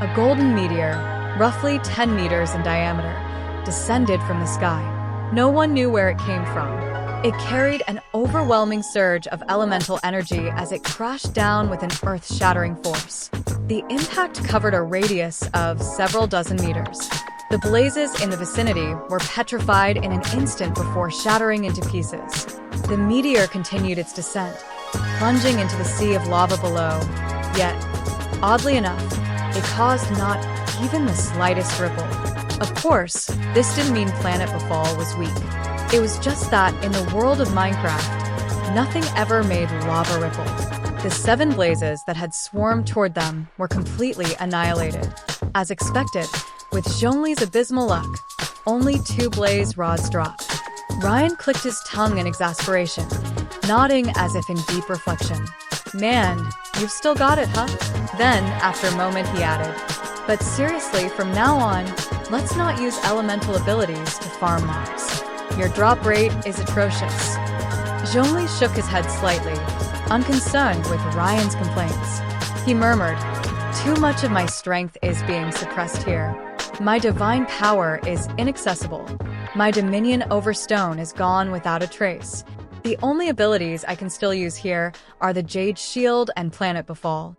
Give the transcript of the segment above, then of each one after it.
A golden meteor, roughly 10 meters in diameter, descended from the sky. No one knew where it came from. It carried an overwhelming surge of elemental energy as it crashed down with an earth-shattering force. The impact covered a radius of several dozen meters. The blazes in the vicinity were petrified in an instant before shattering into pieces. The meteor continued its descent, plunging into the sea of lava below. Yet, oddly enough, it caused not even the slightest ripple. Of course, this didn't mean Planet Befall was weak. It was just that, in the world of Minecraft, nothing ever made lava ripple. The 7 blazes that had swarmed toward them were completely annihilated. As expected, with Zhongli's abysmal luck, only 2 blaze rods dropped. Ryen clicked his tongue in exasperation, nodding as if in deep reflection. "Man, you've still got it, huh?" Then, after a moment, he added, "But seriously, from now on, let's not use elemental abilities to farm mobs. Your drop rate is atrocious." Zhongli shook his head slightly, unconcerned with Ryen's complaints. He murmured, "Too much of my strength is being suppressed here. My divine power is inaccessible. My dominion over stone is gone without a trace. The only abilities I can still use here are the Jade Shield and Planet Befall."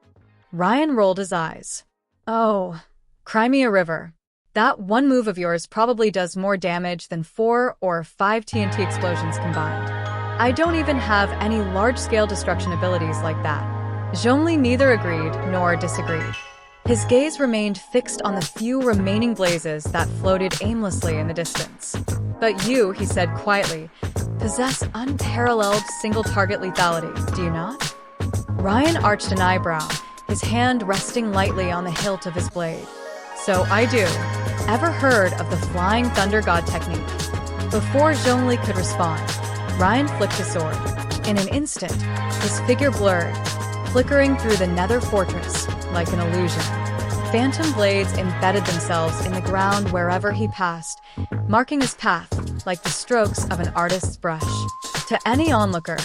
Ryen rolled his eyes. "Oh, cry me a river. That one move of yours probably does more damage than 4 or 5 TNT explosions combined. I don't even have any large-scale destruction abilities like that." Zhongli neither agreed nor disagreed. His gaze remained fixed on the few remaining blazes that floated aimlessly in the distance. "But you," he said quietly, "possess unparalleled single-target lethality, do you not?" Ryen arched an eyebrow, his hand resting lightly on the hilt of his blade. "So I do. Ever heard of the Flying Thunder God technique?" Before Zhongli could respond, Ryen flicked his sword. In an instant, his figure blurred, flickering through the nether fortress like an illusion. Phantom blades embedded themselves in the ground wherever he passed, marking his path like the strokes of an artist's brush. To any onlooker,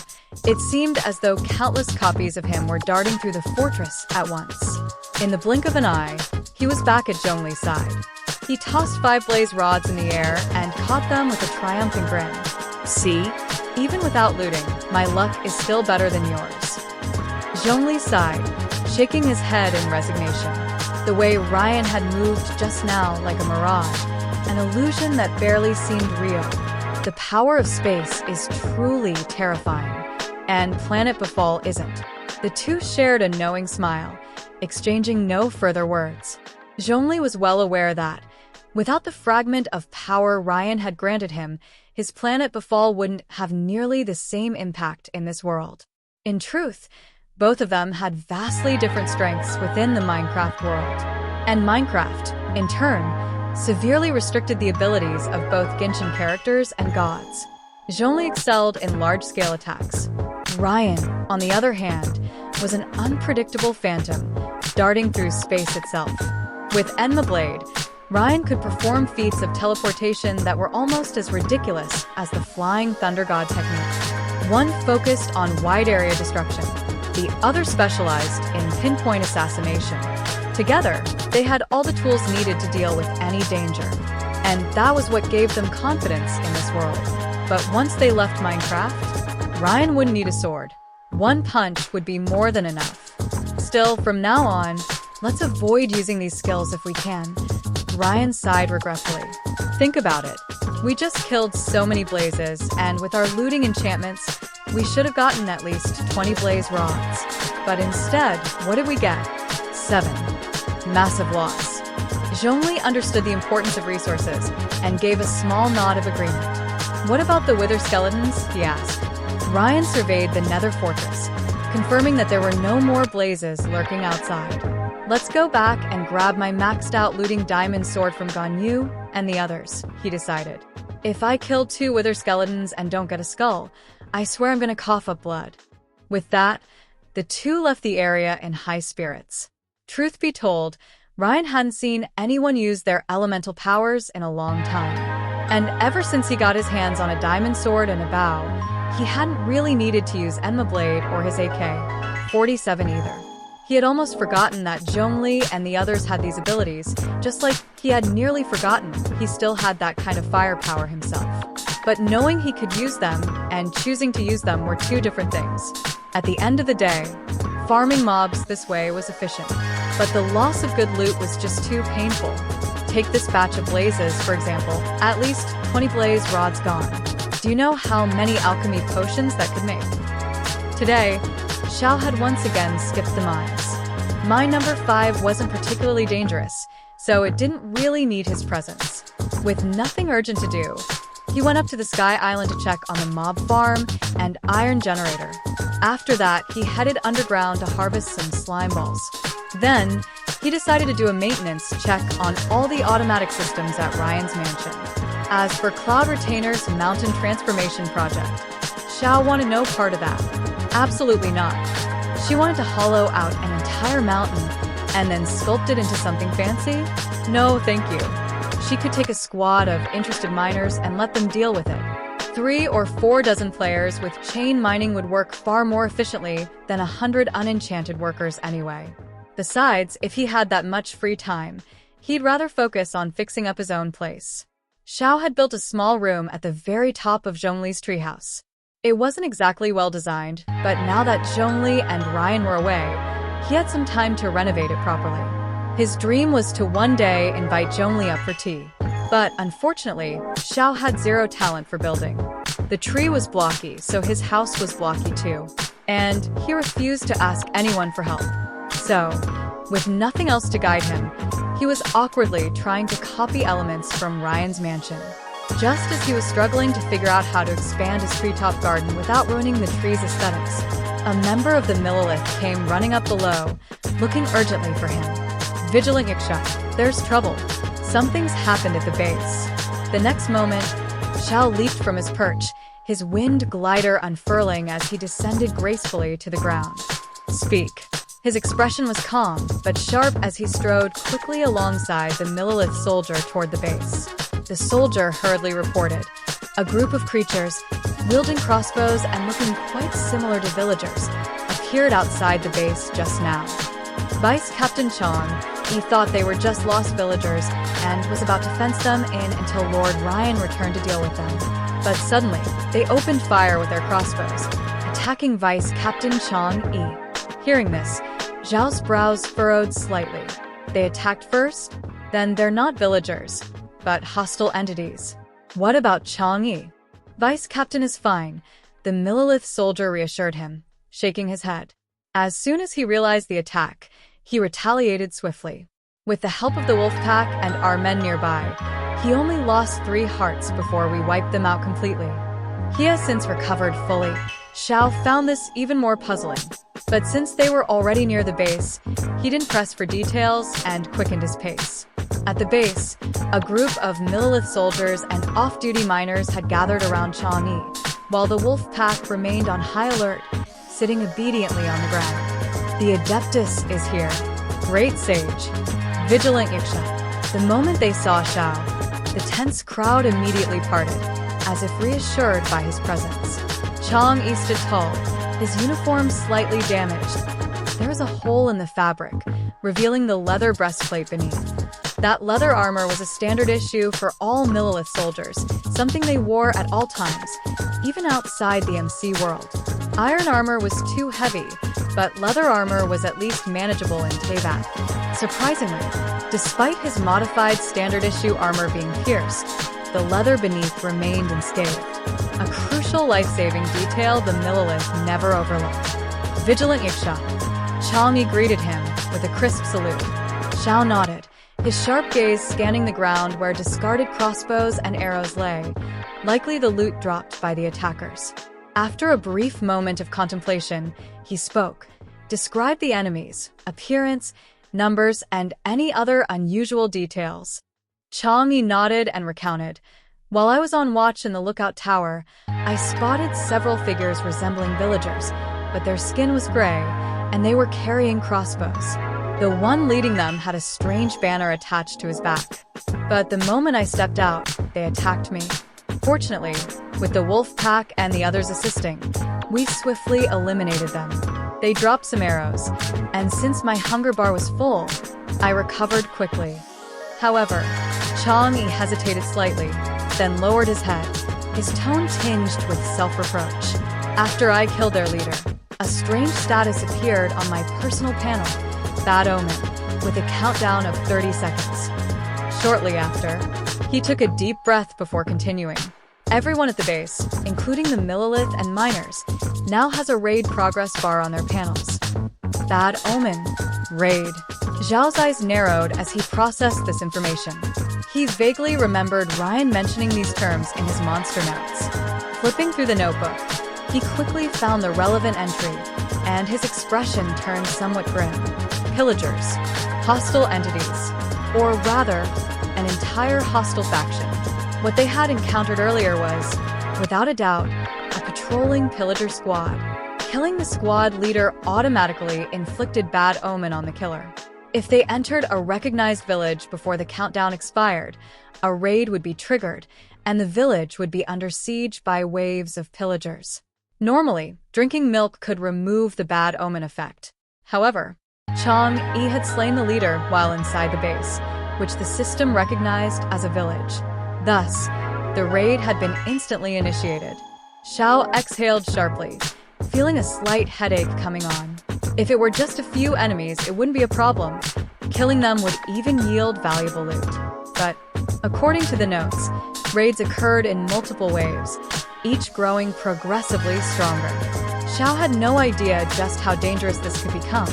it seemed as though countless copies of him were darting through the fortress at once. In the blink of an eye, he was back at Zhongli's side. He tossed 5 blaze rods in the air and caught them with a triumphant grin. "See? Even without looting, my luck is still better than yours." Zhongli sighed, shaking his head in resignation. The way Ryen had moved just now like a mirage, an illusion that barely seemed real. The power of space is truly terrifying, and Planet Befall isn't. The two shared a knowing smile, exchanging no further words. Zhongli was well aware that, without the fragment of power Ryen had granted him, his Planet Befall wouldn't have nearly the same impact in this world. In truth, both of them had vastly different strengths within the Minecraft world. And Minecraft, in turn, severely restricted the abilities of both Genshin characters and gods. Zhongli excelled in large-scale attacks. Ryen, on the other hand, was an unpredictable phantom, darting through space itself. With Enma Blade, Ryen could perform feats of teleportation that were almost as ridiculous as the Flying Thunder God technique. One focused on wide-area destruction, the other specialized in pinpoint assassination. Together, they had all the tools needed to deal with any danger. And that was what gave them confidence in this world. But once they left Minecraft, Ryen wouldn't need a sword. One punch would be more than enough. Still, from now on, let's avoid using these skills if we can. Ryen sighed regretfully. Think about it. We just killed so many blazes, and with our looting enchantments, we should have gotten at least 20 blaze rods. But instead, what did we get? 7. Massive loss. Zhongli understood the importance of resources and gave a small nod of agreement. "What about the wither skeletons?" he asked. Ryen surveyed the nether fortress, confirming that there were no more blazes lurking outside. "Let's go back and grab my maxed-out looting diamond sword from Ganyu and the others," he decided. "If I kill 2 wither skeletons and don't get a skull, I swear I'm gonna cough up blood." With that, the two left the area in high spirits. Truth be told, Ryen hadn't seen anyone use their elemental powers in a long time. And ever since he got his hands on a diamond sword and a bow, he hadn't really needed to use Enma Blade or his AK-47 either. He had almost forgotten that Zhongli and the others had these abilities, just like he had nearly forgotten he still had that kind of firepower himself. But knowing he could use them and choosing to use them were two different things. At the end of the day, farming mobs this way was efficient, but the loss of good loot was just too painful. Take this batch of blazes, for example, at least 20 blaze rods gone. Do you know how many alchemy potions that could make? Today, Xiao had once again skipped the mines. Mine number 5 wasn't particularly dangerous, so it didn't really need his presence. With nothing urgent to do, he went up to the Sky Island to check on the mob farm and iron generator. After that, he headed underground to harvest some slime balls. Then, he decided to do a maintenance check on all the automatic systems at Ryen's mansion. As for Cloud Retainer's mountain transformation project, Xiao wanted no part of that. Absolutely not. She wanted to hollow out an entire mountain and then sculpt it into something fancy? No, thank you. She could take a squad of interested miners and let them deal with it. 3 or 4 dozen players with chain mining would work far more efficiently than 100 unenchanted workers anyway. Besides, if he had that much free time, he'd rather focus on fixing up his own place. Xiao had built a small room at the very top of Zhongli's treehouse. It wasn't exactly well designed, but now that Zhongli and Ryen were away, he had some time to renovate it properly. His dream was to one day invite Zhongli up for tea. But unfortunately, Xiao had zero talent for building. The tree was blocky, so his house was blocky too. And he refused to ask anyone for help. So, with nothing else to guide him, he was awkwardly trying to copy elements from Ryen's mansion. Just as he was struggling to figure out how to expand his treetop garden without ruining the tree's aesthetics, a member of the Millilith came running up below, looking urgently for him. Vigilant Iksha, there's trouble. Something's happened at the base. The next moment, Xiao leaped from his perch, his winged glider unfurling as he descended gracefully to the ground. Speak. His expression was calm, but sharp as he strode quickly alongside the Millilith soldier toward the base. The soldier hurriedly reported. A group of creatures, wielding crossbows and looking quite similar to villagers, appeared outside the base just now. Vice Captain Chong, he thought they were just lost villagers and was about to fence them in until Lord Ryen returned to deal with them. But suddenly, they opened fire with their crossbows, attacking Vice Captain Chong E. Hearing this, Zhao's brows furrowed slightly. They attacked first? Then they're not villagers, but hostile entities. What about Chang'e? Vice Captain is fine, the Millilith soldier reassured him, shaking his head. As soon as he realized the attack, he retaliated swiftly. With the help of the wolf pack and our men nearby, he only lost 3 hearts before we wiped them out completely. He has since recovered fully. Xiao found this even more puzzling. But since they were already near the base, he didn't press for details and quickened his pace. At the base, a group of Millilith soldiers and off-duty miners had gathered around Chang'e, while the wolf pack remained on high alert, sitting obediently on the ground. The Adeptus is here. Great sage. Vigilant Iksha. The moment they saw Xiao, the tense crowd immediately parted, as if reassured by his presence. Chang'e stood tall, his uniform slightly damaged. There was a hole in the fabric, revealing the leather breastplate beneath. That leather armor was a standard issue for all Millilith soldiers, something they wore at all times, even outside the MC world. Iron armor was too heavy, but leather armor was at least manageable in Teyvat. Surprisingly, despite his modified standard issue armor being pierced, the leather beneath remained unscathed. A crucial life-saving detail the Millilith never overlooked. Vigilant Iksha. Chang'e greeted him with a crisp salute. Xiao nodded, his sharp gaze scanning the ground where discarded crossbows and arrows lay, likely the loot dropped by the attackers. After a brief moment of contemplation, he spoke, described the enemies, appearance, numbers, and any other unusual details. Chang'e nodded and recounted. While I was on watch in the lookout tower, I spotted several figures resembling villagers, but their skin was gray, and they were carrying crossbows. The one leading them had a strange banner attached to his back. But the moment I stepped out, they attacked me. Fortunately, with the wolf pack and the others assisting, we swiftly eliminated them. They dropped some arrows, and since my hunger bar was full, I recovered quickly. However, Zhongli hesitated slightly, then lowered his head, his tone tinged with self-reproach. After I killed their leader, a strange status appeared on my personal panel, Bad Omen, with a countdown of 30 seconds. Shortly after, he took a deep breath before continuing. Everyone at the base, including the Millilith and miners, now has a raid progress bar on their panels. Bad Omen. Raid. Zhao's eyes narrowed as he processed this information. He vaguely remembered Ryen mentioning these terms in his monster notes. Flipping through the notebook, he quickly found the relevant entry, and his expression turned somewhat grim. Pillagers. Hostile entities. Or rather, an entire hostile faction. What they had encountered earlier was, without a doubt, a patrolling pillager squad. Killing the squad leader automatically inflicted Bad Omen on the killer. If they entered a recognized village before the countdown expired, a raid would be triggered, and the village would be under siege by waves of pillagers. Normally, drinking milk could remove the Bad Omen effect. However, Zhongli had slain the leader while inside the base, which the system recognized as a village. Thus, the raid had been instantly initiated. Zhao exhaled sharply, feeling a slight headache coming on. If it were just a few enemies, it wouldn't be a problem. Killing them would even yield valuable loot. But, according to the notes, raids occurred in multiple waves, each growing progressively stronger. Zhao had no idea just how dangerous this could become,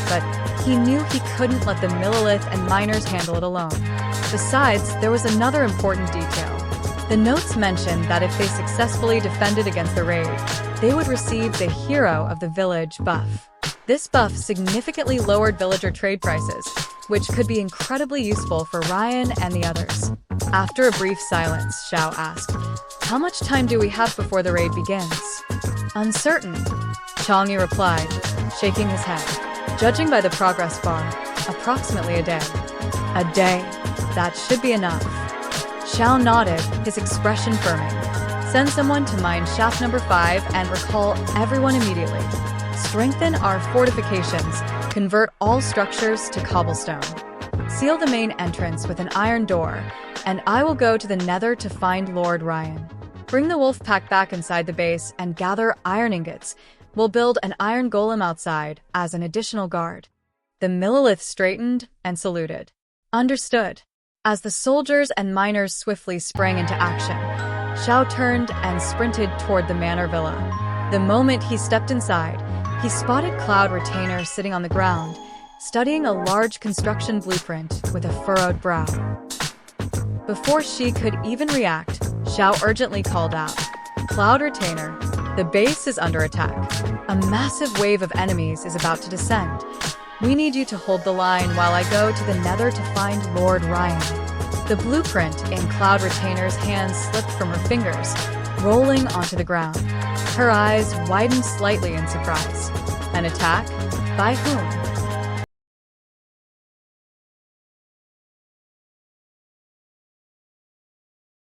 but he knew he couldn't let the Millilith and miners handle it alone. Besides, there was another important detail. The notes mentioned that if they successfully defended against the raid, they would receive the Hero of the Village buff. This buff significantly lowered villager trade prices, which could be incredibly useful for Ryen and the others. After a brief silence, Zhao asked, "How much time do we have before the raid begins?" "Uncertain," Zhongli replied, shaking his head. "Judging by the progress bar, approximately a day." "A day. That should be enough." Zhao nodded, his expression firming. "Send someone to mine shaft number 5 and recall everyone immediately. Strengthen our fortifications, convert all structures to cobblestone. Seal the main entrance with an iron door, and I will go to the Nether to find Lord Ryen. Bring the wolf pack back inside the base and gather iron ingots. We'll build an iron golem outside as an additional guard." The Millilith straightened and saluted. "Understood." As the soldiers and miners swiftly sprang into action, Zhao turned and sprinted toward the manor villa. The moment he stepped inside, he spotted Cloud Retainer sitting on the ground, studying a large construction blueprint with a furrowed brow. Before she could even react, Zhao urgently called out, "Cloud Retainer, the base is under attack. A massive wave of enemies is about to descend. We need you to hold the line while I go to the Nether to find Lord Ryen." The blueprint in Cloud Retainer's hands slipped from her fingers, rolling onto the ground. Her eyes widened slightly in surprise. An attack? By whom?